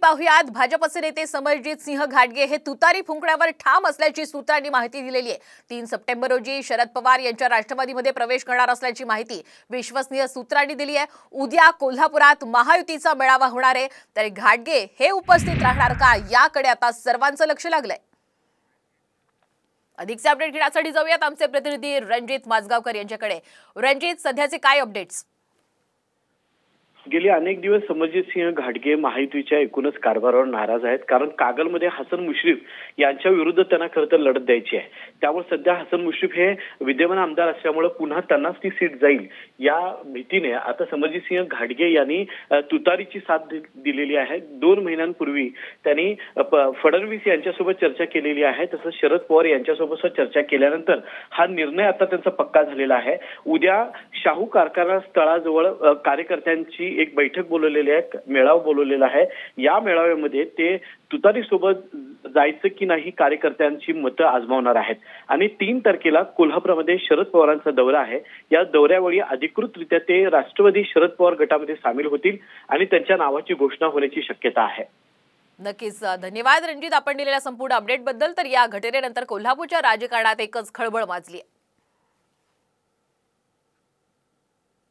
पाहुयात भाजपचे नेते समरजित सिंह घाटगे हे तुतारी फुंकण्यावर ठाम असल्याची सूत्रांनी माहिती दिलेली आहे। 3 सप्टेंबर रोजी शरद पवार यांच्या राष्ट्रवादीमध्ये प्रवेश करणार असल्याची माहिती विश्वसनीय सूत्रांनी दिली आहे। उद्या कोल्हापुरात महायुतीचा मेळावा होणार आहे, तर घाटगे हे उपस्थित राहणार का याकडे आता सर्वांचं लक्ष लागलंय। अधिकचे अपडेट घेण्यासाठी जाऊयात आमचे प्रतिनिधी रणजित माजगावकर यांच्याकडे। रणजित, सध्याचे काय अपडेट्स? गेली अनेक दिवस समरजित सिंह घाटगे महायुतीच्या एकूणच कारभारावर नाराज आहेत, कारण कागलमध्ये हसन मुश्रीफ यांच्या विरुद्ध त्यांना खरं तर लढत द्यायची आहे। त्यामुळे सध्या हसन मुश्रीफ हे विद्यमान आमदार असल्यामुळे पुन्हा त्यांनाच ती सीट जाईल या भीतीने आता समरजित सिंह घाटगे यांनी तुतारीची साथ दिलेली आहे। 2 महिन्यांपूर्वी त्यांनी फडणवीस यांच्यासोबत चर्चा केलेली आहे, तसंच शरद पवार यांच्यासोबत चर्चा केल्यानंतर हा निर्णय आता त्यांचा पक्का झालेला आहे। उद्या शाहू कारखाना स्थळाजवळ कार्यकर्त्यांची एक बैठक बोलवलेली आहे, मेळावा बोलवलेला आहे। या मेळाव्यामध्ये ते तुतारी सोबत जायचं की नाही कार्यकर्त्यांची मतं आजमावणार आहेत। आणि 3 तारखेला कोल्हापुरामध्ये शरद पवारांचा दौरा आहे। या दौऱ्यावेळी अधिकृतरित्या ते राष्ट्रवादी शरद पवार गटामध्ये सामील होतील आणि त्यांच्या नावाची घोषणा होण्याची शक्यता आहे। नक्कीच धन्यवाद रणजित, आपण दिलेल्या संपूर्ण अपडेट बद्दल। तर या घटनेनंतर कोल्हापूरच्या राजकारणात एकच खळबळ माजली आहे।